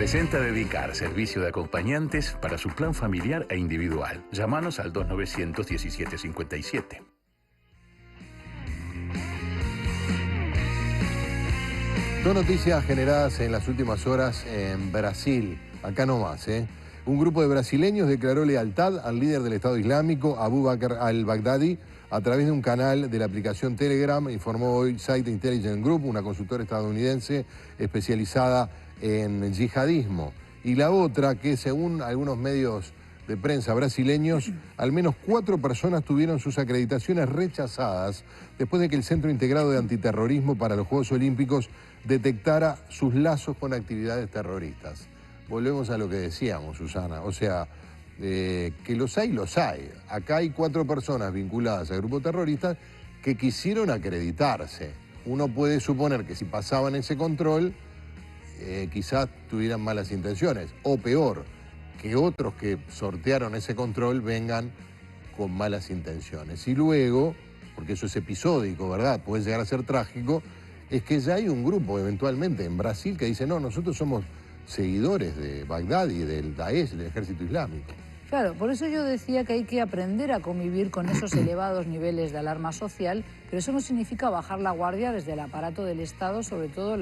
Presenta Dedicar, servicio de acompañantes para su plan familiar e individual. Llámanos al 2917-57. Dos noticias generadas en las últimas horas en Brasil, acá nomás, ¿eh? Un grupo de brasileños declaró lealtad al líder del Estado Islámico, Abu Bakr al-Baghdadi, a través de un canal de la aplicación Telegram, informó hoy Site Intelligence Group, una consultora estadounidense especializada en yihadismo. Y la otra, que según algunos medios de prensa brasileños, al menos 4 personas tuvieron sus acreditaciones rechazadas después de que el Centro Integrado de Antiterrorismo para los Juegos Olímpicos detectara sus lazos con actividades terroristas. Volvemos a lo que decíamos, Susana, o sea, que los hay. Acá hay 4 personas vinculadas al grupo terrorista que quisieron acreditarse. Uno puede suponer que si pasaban ese control, quizás tuvieran malas intenciones, o peor, que otros que sortearon ese control vengan con malas intenciones. Y luego, porque eso es episódico, ¿verdad? Puede llegar a ser trágico, es que ya hay un grupo eventualmente en Brasil que dice, no, nosotros somos seguidores de Bagdad y del Daesh, del Ejército Islámico. Claro, por eso yo decía que hay que aprender a convivir con esos elevados niveles de alarma social, pero eso no significa bajar la guardia desde el aparato del Estado, sobre todo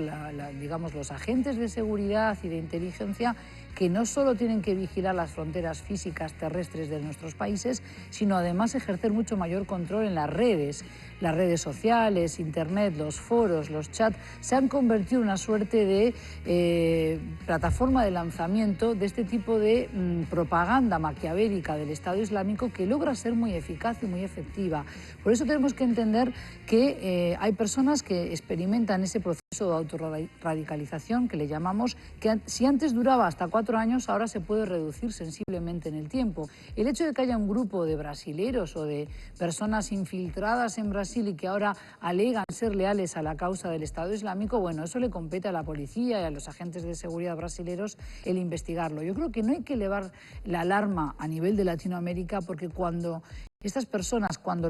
digamos, los agentes de seguridad y de inteligencia, que no solo tienen que vigilar las fronteras físicas terrestres de nuestros países, sino además ejercer mucho mayor control en las redes sociales, internet, los foros, los chats. Se han convertido en una suerte de plataforma de lanzamiento de este tipo de propaganda maquiavélica del Estado Islámico que logra ser muy eficaz y muy efectiva. Por eso tenemos que entender que hay personas que experimentan ese proceso de autorradicalización que le llamamos, que si antes duraba hasta 4 años, ahora se puede reducir sensiblemente en el tiempo. El hecho de que haya un grupo de brasileros o de personas infiltradas en Brasil y que ahora alegan ser leales a la causa del Estado Islámico, bueno, eso le compete a la policía y a los agentes de seguridad brasileros el investigarlo. Yo creo que no hay que elevar la alarma a nivel de Latinoamérica, porque cuando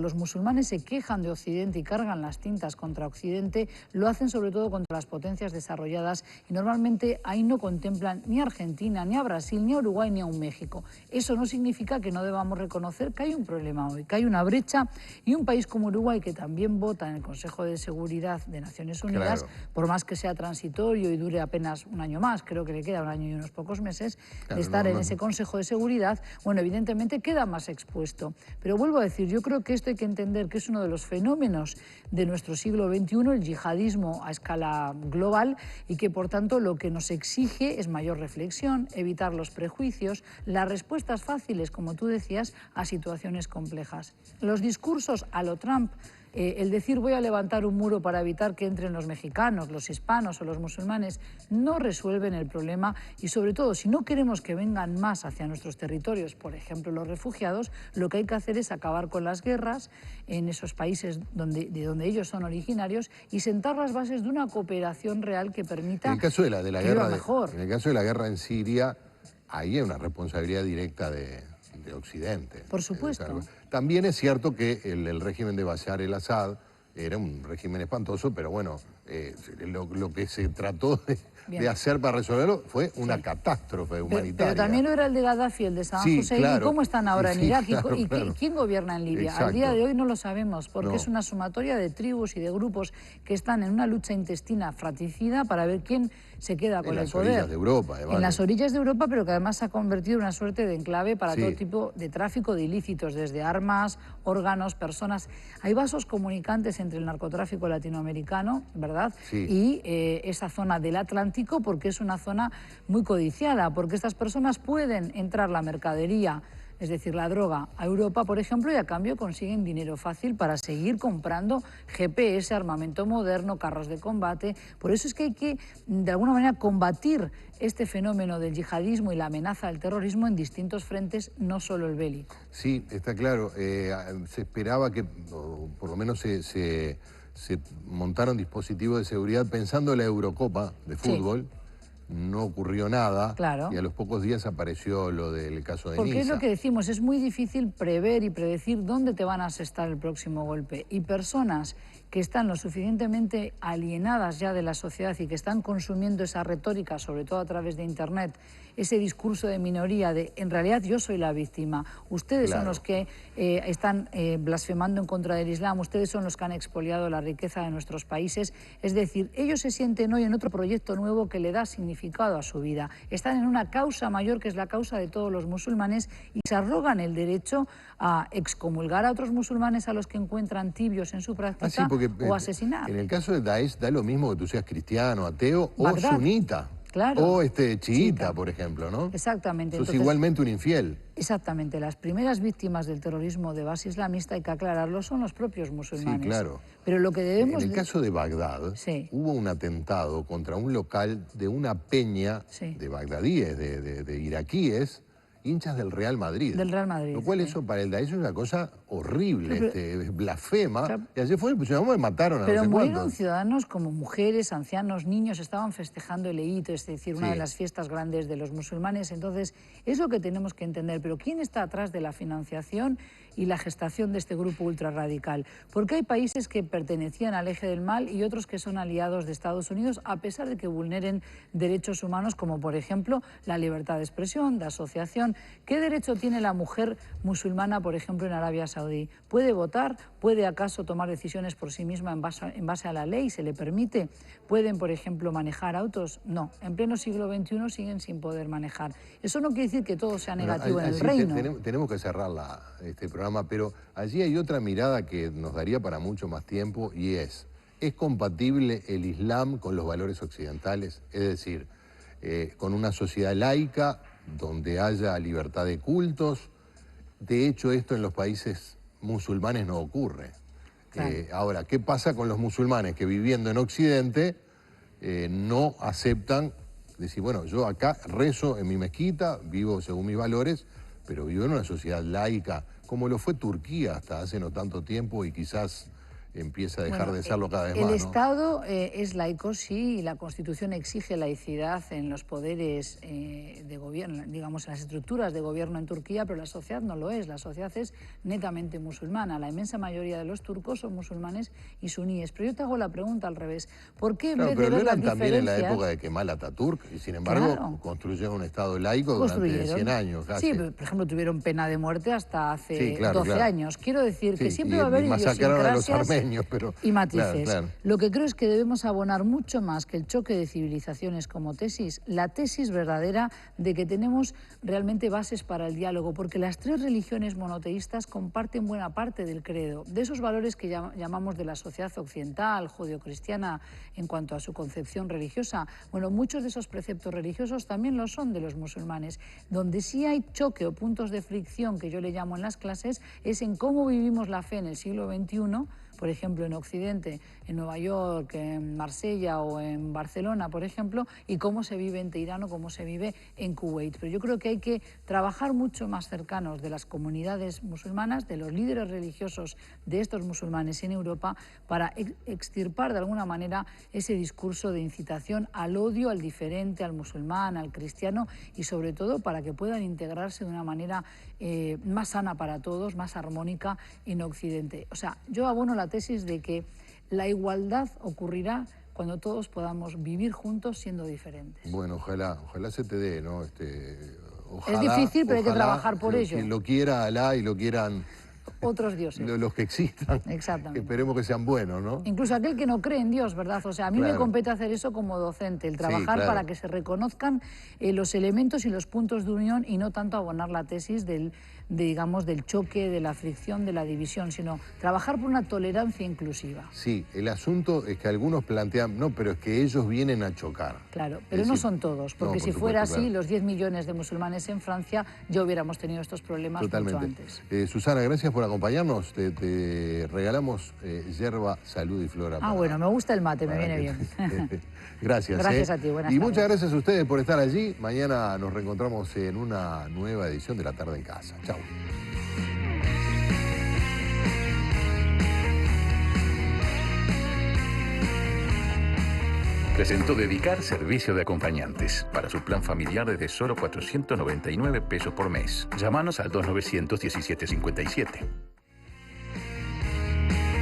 los musulmanes se quejan de Occidente y cargan las tintas contra Occidente, lo hacen sobre todo contra las potencias desarrolladas y normalmente ahí no contemplan ni a Argentina, ni a Brasil, ni a Uruguay, ni a un México. Eso no significa que no debamos reconocer que hay un problema hoy, que hay una brecha, y un país como Uruguay, que también vota en el Consejo de Seguridad de Naciones Unidas, claro, por más que sea transitorio y dure apenas un año más, creo que le queda un año y unos pocos meses, claro, de estar en ese Consejo de Seguridad, bueno, evidentemente queda más expuesto. Pero vuelvo a decir, yo creo que esto hay que entender que es uno de los fenómenos de nuestro siglo XXI, el yihadismo a escala global, y que por tanto lo que nos exige es mayor reflexión, evitar los prejuicios, las respuestas fáciles, como tú decías, a situaciones complejas. Los discursos a lo Trump, el decir voy a levantar un muro para evitar que entren los mexicanos, los hispanos o los musulmanes, no resuelven el problema, y sobre todo si no queremos que vengan más hacia nuestros territorios, por ejemplo los refugiados, lo que hay que hacer es acabar con las guerras en esos países de donde ellos son originarios y sentar las bases de una cooperación real que permita en el caso de la guerra mejor. En el caso de la guerra en Siria, ahí hay una responsabilidad directa de Occidente. Por supuesto. También es cierto que el régimen de Bashar el-Assad era un régimen espantoso, pero bueno, lo que se trató de hacer para resolverlo fue una catástrofe humanitaria. Pero también lo era el de Gaddafi, el de Saddam Hussein, claro. ¿Y cómo están ahora en Irak? Claro, ¿Y quién gobierna en Libia? Exacto. Al día de hoy no lo sabemos, porque no. Es una sumatoria de tribus y de grupos que están en una lucha intestina fratricida para ver quién se queda con el poder. En las orillas de Europa, además. En las orillas de Europa, pero que además se ha convertido en una suerte de enclave para todo tipo de tráfico de ilícitos, desde armas, órganos, personas. Hay vasos comunicantes entre el narcotráfico latinoamericano, ¿verdad? Sí. Y esa zona del Atlántico, porque es una zona muy codiciada, porque estas personas pueden entrar la mercadería, es decir, la droga, a Europa, por ejemplo, y a cambio consiguen dinero fácil para seguir comprando GPS, armamento moderno, carros de combate. Por eso es que hay que, de alguna manera, combatir este fenómeno del yihadismo y la amenaza del terrorismo en distintos frentes, no solo el bélico. Sí, está claro. Se esperaba que, por lo menos se montaron dispositivos de seguridad pensando en la Eurocopa de fútbol. Sí. No ocurrió nada, claro. Y a los pocos días apareció lo del caso de Niza. Porque es lo que decimos, es muy difícil prever y predecir dónde te van a asestar el próximo golpe. Y personas que están lo suficientemente alienadas ya de la sociedad y que están consumiendo esa retórica, sobre todo a través de Internet, ese discurso de minoría de en realidad yo soy la víctima, ustedes son los que están blasfemando en contra del Islam, ustedes son los que han expoliado la riqueza de nuestros países. Es decir, ellos se sienten hoy en otro proyecto nuevo que le da significado a su vida. Están en una causa mayor que es la causa de todos los musulmanes y se arrogan el derecho a excomulgar a otros musulmanes a los que encuentran tibios en su práctica o asesinar. En el caso de Daesh da lo mismo que tú seas cristiano, ateo Bagdad. O sunita. Claro. O chiita, por ejemplo, ¿no? Exactamente. Sos igualmente un infiel. Exactamente. Las primeras víctimas del terrorismo de base islamista, hay que aclararlo, son los propios musulmanes. Sí, claro. Pero lo que debemos... En el caso de Bagdad, hubo un atentado contra un local de una peña de bagdadíes, de iraquíes, hinchas del Real Madrid. Del Real Madrid. Lo cual eso para el Daesh es una cosa horrible, blasfema. O sea, y allí fue, pues mataron a pero no sé murieron cuántos. Ciudadanos como mujeres, ancianos, niños, estaban festejando el Eid, es decir, una de las fiestas grandes de los musulmanes. Entonces, es lo que tenemos que entender. Pero ¿quién está atrás de la financiación y la gestación de este grupo ultrarradical? Porque hay países que pertenecían al eje del mal y otros que son aliados de Estados Unidos, a pesar de que vulneren derechos humanos, como por ejemplo la libertad de expresión, de asociación. ¿Qué derecho tiene la mujer musulmana, por ejemplo, en Arabia Saudí? ¿Puede votar? ¿Puede acaso tomar decisiones por sí misma en base a la ley? ¿Se le permite? ¿Pueden, por ejemplo, manejar autos? No. En pleno siglo XXI siguen sin poder manejar. Eso no quiere decir que todo sea negativo en el reino. Tenemos que cerrar este programa, pero allí hay otra mirada que nos daría para mucho más tiempo y ¿es compatible el Islam con los valores occidentales? Es decir, con una sociedad laica donde haya libertad de cultos. De hecho, esto en los países musulmanes no ocurre. Claro. Ahora, ¿qué pasa con los musulmanes que viviendo en Occidente no aceptan decir, bueno, yo acá rezo en mi mezquita, vivo según mis valores, pero vivo en una sociedad laica, como lo fue Turquía hasta hace no tanto tiempo y quizás empieza a dejar de serlo cada vez más, El ¿no? Estado es laico, sí, y la Constitución exige laicidad en los poderes de gobierno, digamos, en las estructuras de gobierno en Turquía, pero la sociedad no lo es. La sociedad es netamente musulmana. La inmensa mayoría de los turcos son musulmanes y suníes. Pero yo te hago la pregunta al revés. ¿Por qué en vez de ver las diferencias... también en la época de Kemal Ataturk, y sin embargo construyeron un Estado laico durante 100 años casi. Sí, pero, por ejemplo, tuvieron pena de muerte hasta hace 12 años. Quiero decir que siempre va a haber idiosincrasias y matices. Lo que creo es que debemos abonar mucho más que el choque de civilizaciones como tesis, la tesis verdadera de que tenemos realmente bases para el diálogo, porque las tres religiones monoteístas comparten buena parte del credo, de esos valores que llamamos de la sociedad occidental, judeocristiana, en cuanto a su concepción religiosa. Bueno, muchos de esos preceptos religiosos también lo son de los musulmanes. Donde sí hay choque o puntos de fricción, que yo le llamo en las clases, es en cómo vivimos la fe en el siglo XXI, por ejemplo, en Occidente, en Nueva York, en Marsella o en Barcelona, por ejemplo, y cómo se vive en Teherán o cómo se vive en Kuwait. Pero yo creo que hay que trabajar mucho más cercanos de las comunidades musulmanas, de los líderes religiosos de estos musulmanes en Europa, para extirpar de alguna manera ese discurso de incitación al odio, al diferente, al musulmán, al cristiano, y sobre todo para que puedan integrarse de una manera más sana para todos, más armónica en Occidente. O sea, yo abono la tesis de que la igualdad ocurrirá cuando todos podamos vivir juntos siendo diferentes. Bueno, ojalá se te dé, ¿no? Ojalá, es difícil, pero hay que trabajar por ello. Que lo quiera Alá y lo quieran otros dioses. Los que existan. Exactamente. Esperemos que sean buenos, ¿no? Incluso aquel que no cree en Dios, ¿verdad? O sea, a mí me compete hacer eso como docente, el trabajar para que se reconozcan los elementos y los puntos de unión y no tanto abonar la tesis del choque, de la fricción, de la división, sino trabajar por una tolerancia inclusiva. Sí, el asunto es que algunos plantean, no, pero es que ellos vienen a chocar. Claro, pero no son todos, porque si fuera así, los 10 millones de musulmanes en Francia, ya hubiéramos tenido estos problemas mucho antes. Susana, gracias por acompañarnos. Te regalamos yerba, salud y flora. Bueno, me gusta el mate, me viene bien. Gracias. Gracias a ti, buenas tardes. Muchas gracias a ustedes por estar allí. Mañana nos reencontramos en una nueva edición de La Tarde en Casa. Chao. Presentó Dedicar servicio de acompañantes para su plan familiar desde solo 499 pesos por mes. Llámanos al 2917-57.